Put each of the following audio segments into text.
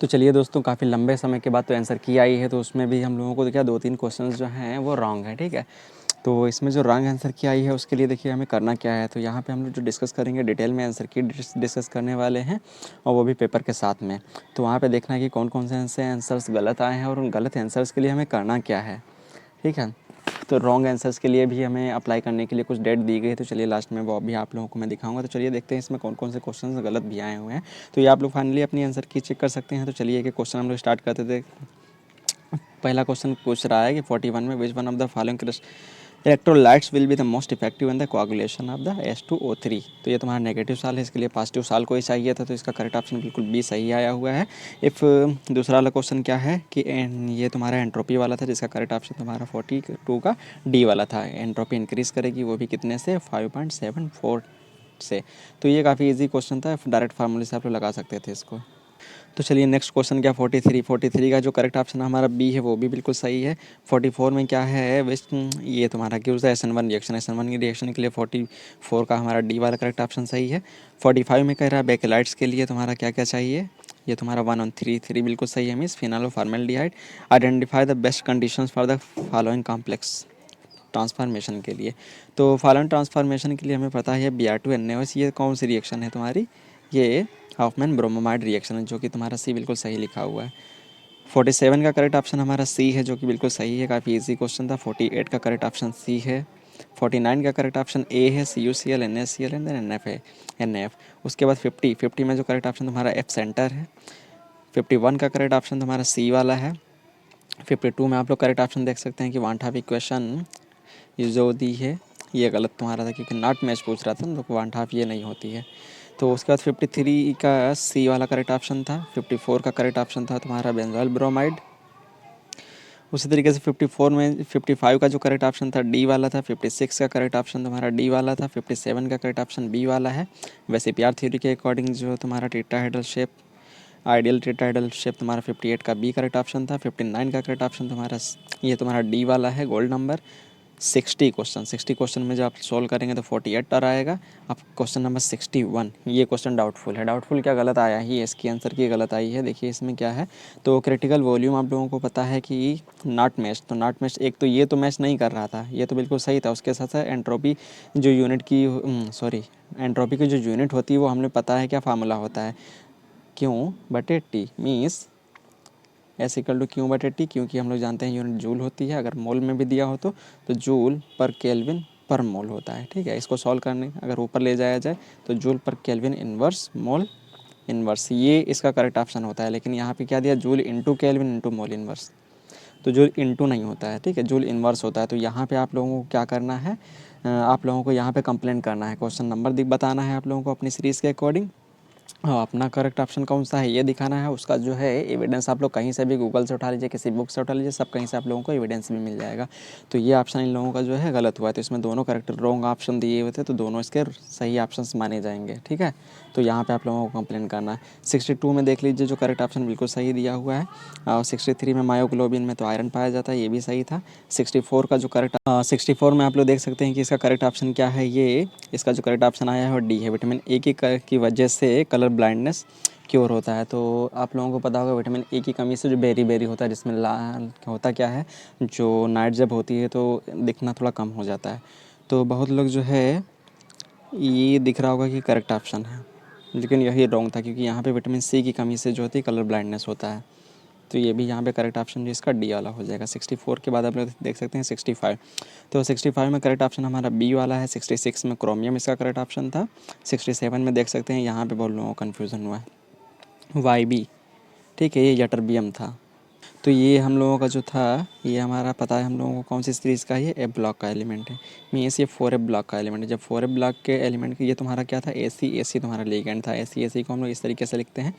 तो चलिए दोस्तों, काफ़ी लंबे समय के बाद तो आंसर की आई है, तो उसमें भी हम लोगों को क्या 2-3 क्वेश्चंस जो हैं वो रॉन्ग है, ठीक है। तो इसमें जो रॉन्ग आंसर की आई है उसके लिए देखिए हमें करना क्या है। तो यहाँ पे हम लोग जो डिस्कस करेंगे डिटेल में आंसर की डिस्कस करने वाले हैं, और वो भी पेपर के साथ में। तो वहाँ पे देखना है कि कौन कौन से ऐसे आंसर्स गलत आए हैं और उन गलत आंसर्स के लिए हमें करना क्या है, ठीक है। तो रॉन्ग आंसर्स के लिए भी हमें अप्लाई करने के लिए कुछ डेट दी गई है, तो चलिए लास्ट में वो भी आप लोगों को मैं दिखाऊंगा। तो चलिए देखते हैं इसमें कौन कौन से क्वेश्चन गलत भी आए हुए हैं। तो ये आप लोग फाइनली अपनी आंसर की चेक कर सकते हैं। तो चलिए एक क्वेश्चन हम लोग स्टार्ट करते थे। पहला क्वेश्चन पूछ रहा है कि 41 में which one of the following electrolytes will be the most effective in the coagulation of the H2O3। तो ये तुम्हारा नेगेटिव साल है, इसके लिए पॉजिटिव साल को ही चाहिए था, तो इसका करेक्ट ऑप्शन बिल्कुल बी सही आया हुआ है। इफ़ दूसरा वाला क्वेश्चन क्या है कि ये तुम्हारा एंट्रोपी वाला था, जिसका करेक्ट ऑप्शन तुम्हारा 42 का डी वाला था। एंट्रोपी इंक्रीज़ करेगी, वो भी कितने से 5.74 से। तो ये काफ़ी इजी क्वेश्चन था, डायरेक्ट फार्मूले से आप लोग लगा सकते थे इसको। तो चलिए नेक्स्ट क्वेश्चन क्या 43 का जो करेक्ट ऑप्शन हमारा बी है वो भी बिल्कुल सही है। 44 में क्या है वेस्ट, ये तुम्हारा gives the SN1 reaction, SN1 की रिएक्शन के लिए 44 का हमारा डी वाला करेक्ट ऑप्शन सही है। 45 में कह रहा है बेकेलाइट्स के लिए तुम्हारा क्या क्या चाहिए, ये तुम्हारा 1 और 3 बिल्कुल सही है miss. Phenylformaldehyde. Identify the best conditions for the following complex transformation के लिए। तो फॉलोइंग ट्रांसफॉर्मेशन के लिए हमें पता है Br2NaOH, ये कौन सी रिएक्शन है तुम्हारी, ये हॉफमैन ब्रोमोमाइड रिएक्शन है, जो कि तुम्हारा सी बिल्कुल सही लिखा हुआ है। 47 का करेक्ट ऑप्शन हमारा सी है, जो कि बिल्कुल सही है, काफ़ी इजी क्वेश्चन था। 48 का करेक्ट ऑप्शन सी है। 49 का करेक्ट ऑप्शन ए है, CuCl NaCl and then NF। उसके बाद 50 में जो करेक्ट ऑप्शन तुम्हारा एफ सेंटर है। 51 का करेक्ट ऑप्शन तुम्हारा सी वाला है। 52 में आप लोग करेक्ट ऑप्शन देख सकते हैं कि वांट हाफ इक्वेशन ये जो दी है ये गलत तुम्हारा था, क्योंकि नॉट मैच पूछ रहा था ना, तो वांट हाफ ये नहीं होती है। तो उसके बाद 53 का सी वाला करेक्ट ऑप्शन था। 54 का करेक्ट ऑप्शन था तुम्हारा बेंजोइल ब्रोमाइड। उसी तरीके से 54 में 55 का जो करेक्ट ऑप्शन था डी वाला था। 56 का करेक्ट ऑप्शन तुम्हारा डी वाला था। 57 का करेक्ट ऑप्शन बी वाला है। वैसे पीआर थ्योरी के अकॉर्डिंग जो तुम्हारा tetrahedral shape, ideal tetrahedral shape तुम्हारा 58 का बी करेक्ट ऑप्शन था। 59 का करेक्ट ऑप्शन तुम्हारा ये तुम्हारा डी वाला है, गोल्ड नंबर। 60 क्वेश्चन में जब आप सॉल्व करेंगे तो 48 और आएगा। अब क्वेश्चन नंबर 61, ये क्वेश्चन डाउटफुल है। डाउटफुल क्या गलत आया ही है, इसकी आंसर की गलत आई है। देखिए इसमें क्या है, तो क्रिटिकल वॉल्यूम आप लोगों को पता है कि नॉट मैच, तो नॉट मैच एक तो ये तो मैच नहीं कर रहा था, ये तो बिल्कुल सही था। उसके साथ साथ एंट्रोपी जो यूनिट की एंट्रोपी की जो यूनिट होती है वो हमने पता है क्या फार्मूला होता है, क्यों बटे टी मीन्स S=Q/T, क्योंकि हम लोग जानते हैं यूनिट जूल होती है। अगर मोल में भी दिया हो तो जूल पर केल्विन पर मोल होता है, ठीक है। इसको सॉल्व करने अगर ऊपर ले जाया जाए तो जूल पर केल्विन इन्वर्स मोल इन्वर्स, ये इसका करेक्ट ऑप्शन होता है। लेकिन यहाँ पे क्या दिया, जूल इंटू केल्विन इंटू मोल इन्वर्स, तो जूल इंटू नहीं होता है, ठीक है, जूल इन्वर्स होता है। तो यहाँ पे आप लोगों को क्या करना है, आप लोगों को यहाँ पे कंप्लेंट करना है, क्वेश्चन नंबर बताना है आप लोगों को अपनी सीरीज़ के अकॉर्डिंग। हाँ, अपना करेक्ट ऑप्शन कौन सा है ये दिखाना है। उसका जो है एविडेंस आप लोग कहीं से भी गूगल से उठा लीजिए, किसी बुक से उठा लीजिए, सब कहीं से आप लोगों को एविडेंस भी मिल जाएगा। तो ये ऑप्शन इन लोगों का जो है गलत हुआ है, तो इसमें दोनों करेक्ट रॉन्ग ऑप्शन दिए हुए थे, तो दोनों इसके सही ऑप्शन माने जाएंगे, ठीक है। तो यहाँ पे आप लोगों को कंप्लेन करना है। 62 में देख लीजिए जो करेक्ट ऑप्शन बिल्कुल सही दिया हुआ है। और 63 में मायोग्लोबिन में तो आयरन पाया जाता है, ये भी सही था। 64 में आप लोग देख सकते हैं कि इसका करेक्ट ऑप्शन क्या है, ये इसका जो करेक्ट ऑप्शन आया है वो डी है। विटामिन ए की वजह से कलर ब्लाइंडनेस क्योर होता है। तो आप लोगों को पता होगा विटामिन ए की कमी से जो बेरी होता है, जिसमें लाल होता क्या है, जो नाइट जब होती है तो दिखना थोड़ा कम हो जाता है। तो बहुत लोग जो है ये दिख रहा होगा कि करेक्ट ऑप्शन है, लेकिन यही रॉन्ग था, क्योंकि यहाँ पे विटामिन सी की कमी से जो होती है कलर ब्लाइंडनेस होता है। तो ये भी यहाँ पे करेक्ट ऑप्शन जो इसका डी वाला हो जाएगा। 64 के बाद आप लोग देख सकते हैं 65, तो 65 में करेक्ट ऑप्शन हमारा बी वाला है। 66 में क्रोमियम इसका करेक्ट ऑप्शन था। 67 में देख सकते हैं यहाँ पे बहुत लोगों को कन्फ्यूज़न हुआ है, वाई बी, ठीक है, ये यटरबियम था। तो ये हम लोगों का जो था ये हमारा पता है हम लोगों को कौन सी सीरीज़ का है, एफ ब्लॉक का एलिमेंट है। मीन्स ये 4F ब्लॉक का एलिमेंट है। जब 4F ब्लॉक के एलिमेंट की ये तुम्हारा क्या था, AC तुम्हारा लिगेंड था। AC को हम लोग इस तरीके से लिखते हैं।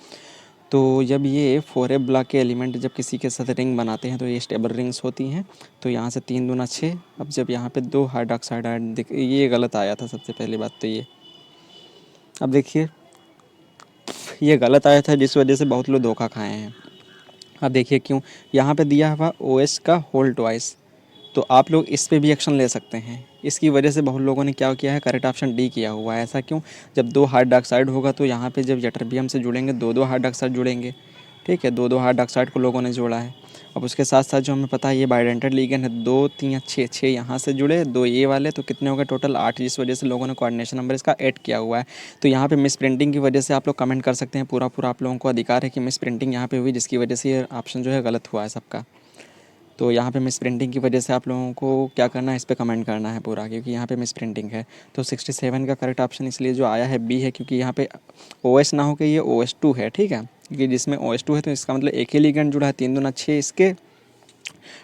तो जब ये 4F ब्लॉक के एलिमेंट जब किसी के साथ रिंग बनाते हैं तो ये स्टेबल रिंग्स होती हैं। तो यहाँ से 3 दूना 6। अब जब यहाँ पे 2 हाइड्रोक्साइड ये गलत आया था सबसे पहली बात तो ये। अब देखिए ये गलत आया था, जिस वजह से बहुत लोग धोखा खाए हैं। अब देखिए क्यों, यहाँ पे दिया हुआ OH का होल ट्वाइस, तो आप लोग इस पे भी एक्शन ले सकते हैं। इसकी वजह से बहुत लोगों ने क्या किया है, करेक्ट ऑप्शन डी किया हुआ है। ऐसा क्यों, जब 2 हाइड्रोक्साइड होगा तो यहाँ पे जब यटरबियम से जुड़ेंगे 2 हाइड्रोक्साइड जुड़ेंगे, ठीक है, 2-2 डार्क साइड को लोगों ने जोड़ा है। अब उसके साथ साथ जो हमें पता है ये बाइडेंटेड लिगेंड है, 2 3 6 6 यहाँ से जुड़े, 2 ये वाले, तो कितने हो गए टोटल 8, जिस वजह से लोगों ने कोऑर्डिनेशन नंबर इसका ऐड किया हुआ है। तो यहाँ पे मिस प्रिंटिंग की वजह से आप लोग कमेंट कर सकते हैं, पूरा पूरा आप लोगों को अधिकार है कि मिस प्रिंटिंग यहाँ पे हुई, जिसकी वजह से ये ऑप्शन जो है गलत हुआ है सबका। तो यहाँ पे मिस प्रिंटिंग की वजह से आप लोगों को क्या करना है, इस पे कमेंट करना है पूरा, क्योंकि यहाँ पे मिस प्रिंटिंग है। तो 67 का करेक्ट ऑप्शन इसलिए जो आया है बी है, क्योंकि यहाँ पे OS ना हो के ये OS2 है, ठीक है, क्योंकि जिसमें OS2 है तो इसका मतलब एक ही लिगेंड जुड़ा है, 3 दूना 6 इसके,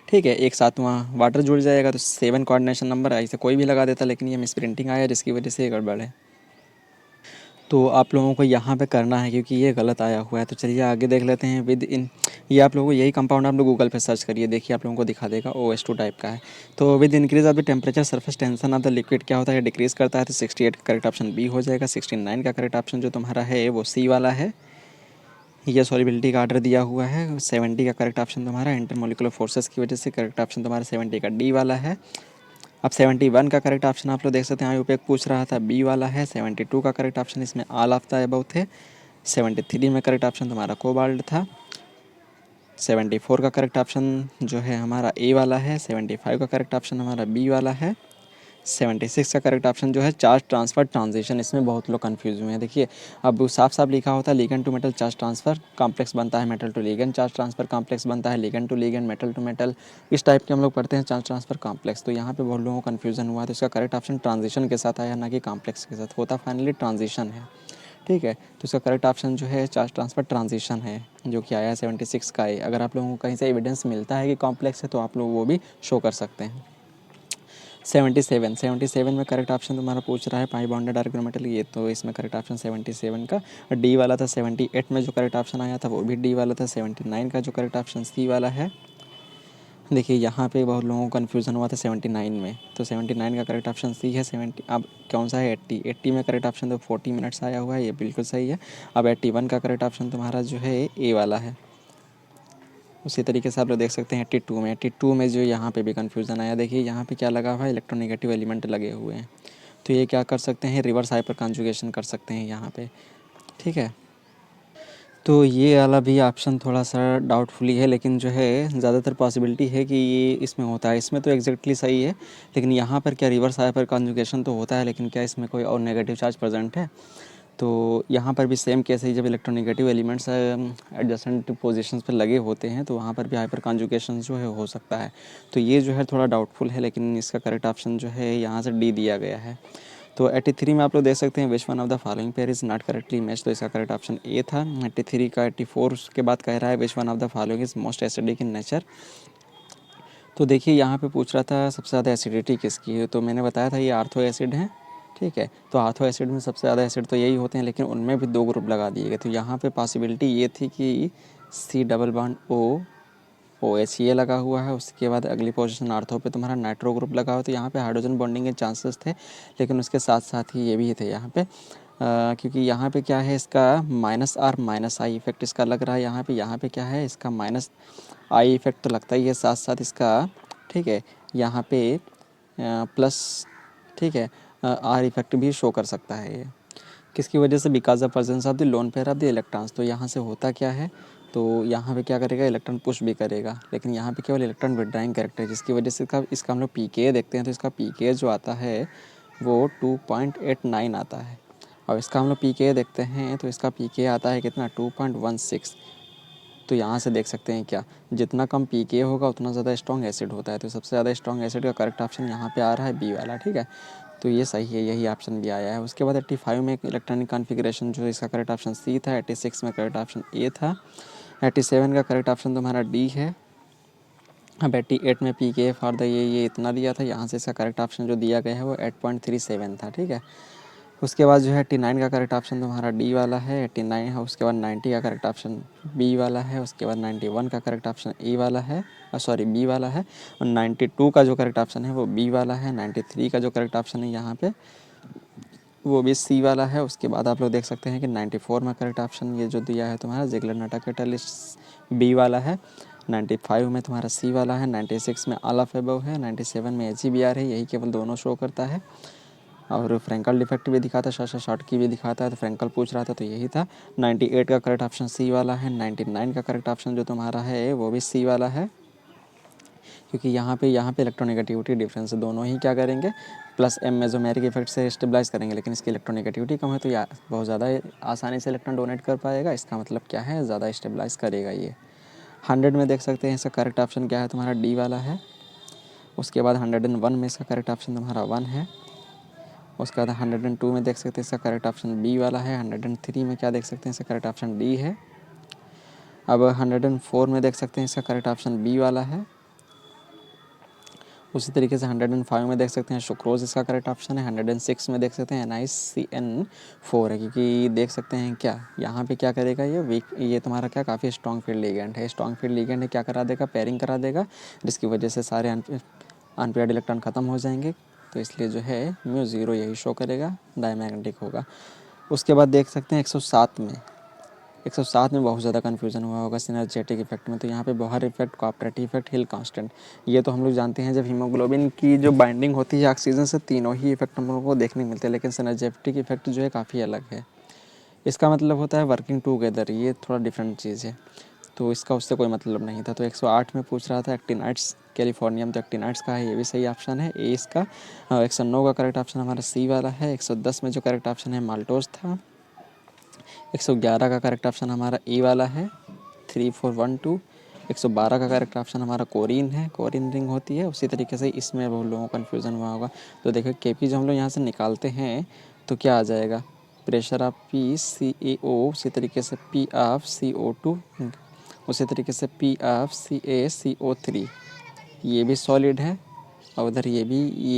ठीक है, एक साथ वहाँ वाटर जुड़ जाएगा तो 7 कोऑर्डिनेशन नंबर है, ऐसे कोई भी लगा देता, लेकिन ये मिस प्रिंटिंग आया जिसकी वजह से ये गड़बड़ है। तो आप लोगों को यहाँ पे करना है क्योंकि ये गलत आया हुआ है। तो चलिए आगे देख लेते हैं विद इन, ये आप लोगों को यही कंपाउंड आप लोग गूगल पे सर्च करिए, देखिए आप लोगों को दिखा देगा, OS2 टाइप का है। तो with increase of the temperature surface tension of the liquid क्या होता है, डिक्रीज करता है, तो 68 का करेक्ट ऑप्शन बी हो जाएगा। 69 का करेक्ट ऑप्शन जो तुम्हारा है वो सी वाला है, ये सॉलिबिलिटी का आर्डर दिया हुआ है। 70 का करेक्ट ऑप्शन तुम्हारा इंटरमोलिकुलर फोर्सेस की वजह से, करेक्ट ऑप्शन तुम्हारा 70 का डी वाला है। अब 71 का करेक्ट ऑप्शन आप लोग देख सकते हैं, यहाँ पे पूछ रहा था बी वाला है। 72 का करेक्ट ऑप्शन इसमें ऑल ऑफ द अबव थे। 73 में करेक्ट ऑप्शन तुम्हारा कोबाल्ट था। 74 का करेक्ट ऑप्शन जो है हमारा ए वाला है। 75 का करेक्ट ऑप्शन हमारा बी वाला है। 76 का करेक्ट ऑप्शन जो है चार्ज ट्रांसफ़र ट्रांजिशन, इसमें बहुत लोग कंफ्यूज हुए हैं। देखिए अब साफ साफ लिखा होता है ligand to metal charge transfer complex बनता है, metal to ligand charge transfer complex बनता है, ligand to ligand, metal to metal, इस टाइप के हम लोग पढ़ते हैं चार्ज ट्रांसफ़र कॉम्प्लेक्स। तो यहाँ पे बहुत लोगों को कन्फ्यूजन हुआ, तो इसका करेक्ट ऑप्शन ट्रांजिशन के साथ आया, ना कि कॉम्प्लेक्स के साथ, होता फाइनली ट्रांजिशन है, ठीक है। तो इसका करेक्ट ऑप्शन जो है चार्ज ट्रांसफ़र ट्रांजिशन है, जो कि आया 76 का है। अगर आप लोगों को कहीं से एविडेंस मिलता है कि कॉम्प्लेक्स है तो आप लोग वो भी शो कर सकते हैं। 77 में करेक्ट ऑप्शन तुम्हारा पूछ रहा है पाई बॉन्डेड आर्गन मेटल, ये तो इसमें करेक्ट ऑप्शन 77 का डी वाला था। 78 में जो करेक्ट ऑप्शन आया था वो भी डी वाला था। 79 का जो करेक्ट ऑप्शन सी वाला है। देखिए यहाँ पे बहुत लोगों को कन्फ्यूज़न हुआ था 79 में, तो 79 का करेक्ट ऑप्शन सी है। 70 अब कौन सा है, 80 में करेक्ट ऑप्शन तो 40 मिनट्स आया हुआ है, ये बिल्कुल सही है। अब 81 का करेक्ट ऑप्शन तुम्हारा जो है ए वाला है। उसी तरीके से आप लोग देख सकते हैं 82 में जो यहाँ पे भी कन्फ्यूज़न आया, देखिए यहाँ पे क्या लगा हुआ है, इलेक्ट्रोनेगेटिव एलिमेंट लगे हुए हैं, तो ये क्या कर सकते हैं, रिवर्स हाइपर कॉन्जुगेशन कर सकते हैं यहाँ पे, ठीक है। तो ये वाला भी ऑप्शन थोड़ा सा डाउटफुली है, लेकिन जो है ज़्यादातर पॉसिबिलिटी है कि ये इसमें होता है, इसमें तो एग्जैक्टली सही है, लेकिन यहाँ पर क्या रिवर्स हाइपर कॉन्जुगेशन तो होता है, लेकिन क्या इसमें कोई और नेगेटिव चार्ज प्रेजेंट है। तो यहाँ पर भी सेम केस है, जब इलेक्ट्रोनेगेटिव एलिमेंट्स एडजेसेंट पोजीशंस पर लगे होते हैं तो वहाँ पर भी हाइपर कॉन्जुगेशन जो है हो सकता है। तो ये जो है थोड़ा डाउटफुल है, लेकिन इसका करेक्ट ऑप्शन जो है यहाँ से डी दिया गया है। तो 83 में आप लोग देख सकते हैं which one of the following pair is not correctly match, तो इसका करेक्ट ऑप्शन ए था। 83 का 84 के बाद कह रहा है which one of the following is most acidic in nature. तो देखिए यहाँ पे पूछ रहा था सबसे ज़्यादा एसिडिटी किसकी है, तो मैंने बताया था ये आर्थो एसिड है, ठीक है। तो आर्थो एसिड में सबसे ज़्यादा एसिड तो यही होते हैं, लेकिन उनमें भी 2 ग्रुप लगा दिए गए। तो यहाँ पे पॉसिबिलिटी ये थी कि सी डबल बॉन्ड OH ये लगा हुआ है, उसके बाद अगली पोजीशन आर्थो पे तुम्हारा नाइट्रो ग्रुप लगा हुआ, तो यहाँ पे हाइड्रोजन बॉन्डिंग के चांसेस थे, लेकिन उसके साथ साथ ही ये भी थे यहाँ पे, क्योंकि यहाँ पे क्या है, इसका -R -I इफेक्ट इसका लग रहा है यहाँ पे क्या है, इसका -I इफेक्ट तो लगता ही है, साथ साथ इसका, ठीक है, यहाँ पे प्लस, ठीक है, R इफेक्ट भी शो कर सकता है। ये किसकी वजह से, because of presence of the lone pair of the electrons. तो यहाँ से होता क्या है, तो यहाँ पे क्या करेगा, इलेक्ट्रॉन पुश भी करेगा, लेकिन यहाँ पे केवल इलेक्ट्रॉन विड्राइंग कैरेक्टर है, जिसकी वजह से इसका हम लोग pKa देखते हैं, तो इसका pKa जो आता है वो 2.89 आता है, और इसका हम लोग pKa देखते हैं तो इसका pKa आता है कितना, 2.16। तो यहाँ से देख सकते हैं क्या, जितना कम pKa होगा उतना ज़्यादा स्ट्रॉन्ग एसिड होता है, तो सबसे ज़्यादा स्ट्रॉन्ग एसिड का करेक्ट ऑप्शन यहाँ पे आ रहा है बी वाला, ठीक है। तो ये सही है, यही ऑप्शन भी आया है। उसके बाद 85 में इलेक्ट्रॉनिक कॉन्फ़िगरेशन जो इसका करेक्ट ऑप्शन सी था। 86 में करेक्ट ऑप्शन ए था। 87 का करेक्ट ऑप्शन तुम्हारा डी है। अब 88 में pKa फॉर द ये इतना दिया था, यहाँ से इसका करेक्ट ऑप्शन जो दिया गया है वो 8.37 था, ठीक है। उसके बाद जो है 89 का करेक्ट ऑप्शन तुम्हारा डी वाला है, 89 है। उसके बाद 90 का करेक्ट ऑप्शन बी वाला है। उसके बाद 91 का करेक्ट ऑप्शन ए वाला है, सॉरी बी वाला है। और 92 का जो करेक्ट ऑप्शन है वो बी वाला है। 93 का जो करेक्ट ऑप्शन है यहाँ पे वो भी सी वाला है। उसके बाद आप लोग देख सकते हैं कि 94 में करेक्ट ऑप्शन ये जो दिया है तुम्हारा जिगलर नाटा कैटलिस्ट बी वाला है। 95 में तुम्हारा सी वाला है। 96 में ऑल ऑफ अबव है। 97 में HEBR है, यही केवल दोनों शो करता है। और फ्रैंकल डिफेक्ट भी दिखाता है, शॉर्ट की भी दिखाता है, तो फ्रैंकल पूछ रहा था तो यही था। 98 का करेक्ट ऑप्शन सी वाला है। 99 का करेक्ट ऑप्शन जो तुम्हारा है वो भी सी वाला है, क्योंकि यहाँ पे इलेक्ट्रोनेगेटिविटी डिफरेंस है, दोनों ही क्या करेंगे प्लस एम मेसोमेरिक इफेक्ट से स्टेबलाइज करेंगे, लेकिन इसकी इलेक्ट्रोनेगेटिविटी कम है तो या बहुत ज़्यादा आसानी से इलेक्ट्रॉन डोनेट कर पाएगा, इसका मतलब क्या है ज़्यादा स्टेबलाइज करेगा ये। 100 में देख सकते हैं इसका करेक्ट ऑप्शन क्या है तुम्हारा डी वाला है। उसके बाद 101 में इसका करेक्ट ऑप्शन तुम्हारा 1 है। उसके बाद 102 में देख सकते हैं इसका करेक्ट ऑप्शन बी वाला है। 103 में क्या देख सकते हैं इसका करेक्ट ऑप्शन डी है। अब 104 में देख सकते हैं इसका करेक्ट ऑप्शन बी वाला है। उसी तरीके से 105 में देख सकते हैं सुक्रोज इसका करेक्ट ऑप्शन है। 106 में देख सकते हैं NiCN4 है, क्योंकि देख सकते हैं क्या यहाँ पे क्या करेगा ये वीक, ये तुम्हारा क्या काफ़ी स्ट्रॉन्ग फील्ड लिगेंड है। स्ट्रॉन्ग फील्ड लिगेंड है, क्या करा देगा पेयरिंग करा देगा, जिसकी वजह से सारे अनपेयर्ड इलेक्ट्रॉन ख़त्म हो जाएंगे, तो इसलिए जो है μ0 यही शो करेगा, डायमैग्नेटिक होगा। उसके बाद देख सकते हैं 107 में बहुत ज़्यादा कन्फ्यूजन हुआ होगा सिनर्जेटिक इफेक्ट में, तो यहाँ पे बोहर इफेक्ट, कॉपरेटिव इफेक्ट, हिल कांस्टेंट, ये तो हम लोग जानते हैं जब हीमोग्लोबिन की जो बाइंडिंग होती है ऑक्सीजन से, तीनों ही इफेक्ट हम लोगों को देखने को मिलते हैं, लेकिन सिनर्जेटिक इफेक्ट जो है काफ़ी अलग है। इसका मतलब होता है वर्किंग टूगेदर, ये थोड़ा डिफरेंट चीज़ है, तो इसका उससे कोई मतलब नहीं था। तो 108 में पूछ रहा था एक्टिनाइड्स कैलिफोर्नियम, तो एक्टिनाइड्स का है, ये भी सही ऑप्शन है ए इसका। 109 का करेक्ट ऑप्शन हमारा सी वाला है। 110 में जो करेक्ट ऑप्शन है माल्टोस था। 111 का करेक्ट ऑप्शन हमारा ए वाला है 3412। 112 का करेक्ट ऑप्शन हमारा कोरिन है, कोरिन रिंग होती है। उसी तरीके से इसमें बहुत लोगों को कन्फ्यूज़न हुआ होगा, तो देखो केपी जो हम लोग यहाँ से निकालते हैं तो क्या आ जाएगा प्रेशर ऑफ PCAO, उसी तरीके से P ऑफ CO2, उसी तरीके से P ऑफ CaCO3, ये भी सॉलिड है, और उधर ये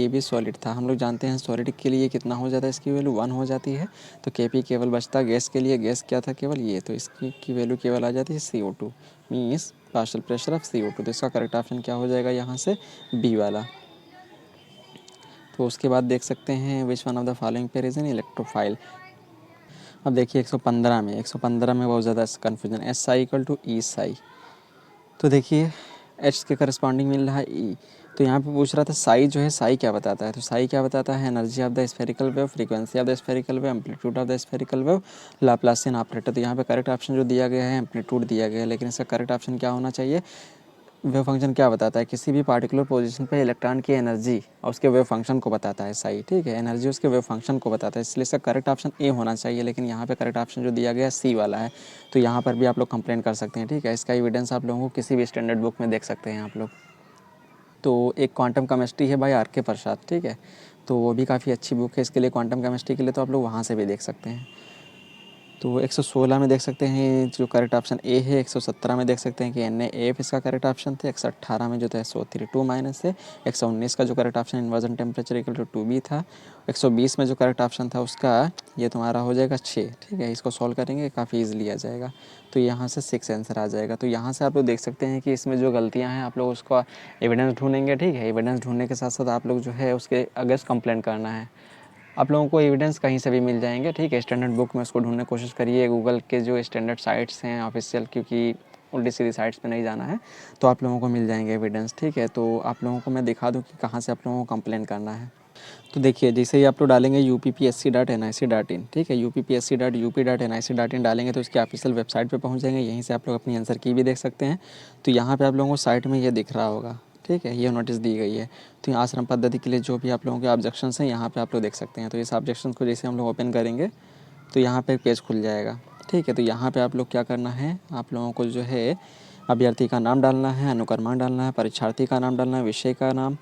भी सॉलिड था। हम लोग जानते हैं सॉलिड के लिए कितना हो जाता है, इसकी वैल्यू 1 हो जाती है, तो केपी केवल बचता गैस के लिए, गैस क्या था केवल ये, तो इसकी वैल्यू केवल आ जाती है CO2 means partial pressure of CO2, तो इसका करेक्ट ऑप्शन क्या हो जाएगा यहाँ से बी वाला। तो उसके बाद देख सकते हैं which one of the following pair is an electrophile. अब देखिए 115 में बहुत ज़्यादा कन्फ्यूजन, SI = E, तो देखिए एच के करस्पॉन्डिंग मिल रहा है ई, तो यहाँ पे पूछ रहा था साई जो है, साई क्या बताता है, तो साई क्या बताता है energy of the spherical wave, frequency of the spherical wave, amplitude of the spherical wave, Laplacian operator. तो यहाँ पे करेक्ट ऑप्शन जो दिया गया है एम्पलीट्यूड दिया गया है, लेकिन इसका करेक्ट ऑप्शन क्या होना चाहिए, वेव फंक्शन क्या बताता है किसी भी पार्टिकुलर पोजीशन पे इलेक्ट्रॉन की एनर्जी और उसके वेव फंक्शन को बताता है साई, ठीक है, एनर्जी उसके वेव फंक्शन को बताता है, इसलिए इसका करेक्ट ऑप्शन ए होना चाहिए, लेकिन यहाँ पे करेक्ट ऑप्शन जो दिया गया है सी वाला है, तो यहाँ पर भी आप लोग कंप्लेंट कर सकते हैं, ठीक है। इसका एविडेंस आप लोगों को किसी भी स्टैंडर्ड बुक में देख सकते हैं आप लोग। तो एक क्वांटम केमिस्ट्री है भाई R.K. प्रसाद, ठीक है, तो वो भी काफ़ी अच्छी बुक है इसके लिए, क्वांटम केमिस्ट्री के लिए, तो आप लोग वहाँ से भी देख सकते हैं। तो 116 में देख सकते हैं जो करेक्ट ऑप्शन ए है। 117 में देख सकते हैं कि NaF इसका करेक्ट ऑप्शन थे। 118 में जो था SO3 माइनस है। 119 का जो correct option inversion temperature equal to 2B था। 120 में जो करेक्ट ऑप्शन था उसका ये तुम्हारा हो जाएगा 6, ठीक है, इसको सॉल्व करेंगे काफ़ी ईजिली आ जाएगा, तो यहाँ से 6 आंसर आ जाएगा। तो यहाँ से आप लोग देख सकते हैं कि इसमें जो गलतियाँ हैं आप लोग उसका एविडेंस ढूंढेंगे, ठीक है, एविडेंस ढूंढने के साथ साथ आप लोग जो है उसके अगेंस्ट कंप्लेंट करना है। आप लोगों को एविडेंस कहीं से भी मिल जाएंगे, ठीक है, स्टैंडर्ड बुक में उसको ढूंढने की कोशिश करिए, गूगल के जो स्टैंडर्ड साइट्स हैं ऑफिशियल, क्योंकि उल्टी सीधी साइट्स पे नहीं जाना है, तो आप लोगों को मिल जाएंगे एविडेंस, ठीक है। तो आप लोगों को मैं दिखा दूँ कि कहाँ से आप लोगों को कंप्लेन करना है। तो देखिए जैसे ही आप लोग डालेंगे UPPSC.nic.in, ठीक है, UPPSC.up.nic.in डालेंगे तो उसकी ऑफिशियल वेबसाइट पे पहुंच जाएंगे, यहीं से आप लोग अपनी आंसर की भी देख सकते हैं। तो यहाँ पे आप लोगों को साइट में ये दिख रहा होगा, ठीक है, ये नोटिस दी गई है। तो यहाँ आश्रम पद्धति के लिए जो भी आप लोगों के ऑब्जेक्शंस हैं यहाँ पे आप लोग देख सकते हैं। तो इस ऑब्जेक्शन को जैसे हम लोग ओपन करेंगे तो यहाँ पे पेज खुल जाएगा, ठीक है। तो यहाँ पे आप लोग क्या करना है, आप लोगों को जो है अभ्यर्थी का नाम डालना है, अनुक्रमांक डालना है, परीक्षार्थी का नाम डालना है, विषय का नाम,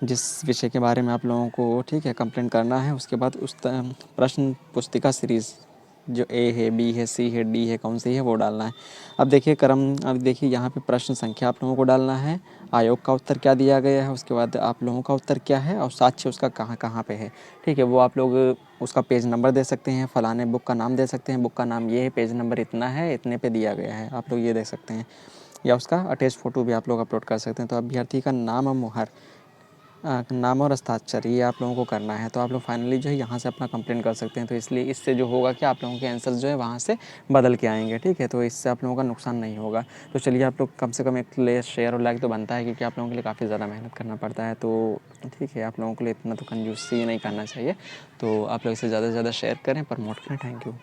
जिस विषय के बारे में आप लोगों को, ठीक है, कंप्लेंट करना है। उसके बाद उस प्रश्न पुस्तिका सीरीज़ जो ए है, बी है, सी है, डी है, कौन सी है वो डालना है। अब देखिए अब देखिए यहाँ पे प्रश्न संख्या आप लोगों को डालना है, आयोग का उत्तर क्या दिया गया है, उसके बाद आप लोगों का उत्तर क्या है, और साक्ष्य उसका कहाँ कहाँ पे है, ठीक है, वो आप लोग उसका पेज नंबर दे सकते हैं, फलाने बुक का नाम दे सकते हैं, बुक का नाम ये है, पेज नंबर इतना है, इतने पे दिया गया है, आप लोग ये देख सकते हैं, या उसका अटैच फ़ोटो भी आप लोग अपलोड कर सकते हैं। तो अभ्यर्थी का नाम और मुहर नाम और हस्ताक्षर ये आप लोगों को करना है। तो आप लोग फाइनली जो है यहाँ से अपना कंप्लेंट कर सकते हैं। तो इसलिए इससे जो होगा कि आप लोगों के आंसर जो है वहाँ से बदल के आएंगे, ठीक है। तो इससे आप लोगों का नुकसान नहीं होगा। तो चलिए आप लोग कम से कम एक शेयर और लाइक तो बनता है, क्योंकि आप लोगों के लिए काफ़ी ज़्यादा मेहनत करना पड़ता है। तो ठीक है, आप लोगों के लिए इतना तो कंजूसी नहीं करना चाहिए। तो आप लोग इसे ज़्यादा से ज़्यादा शेयर करें, प्रमोट करें। Thank you.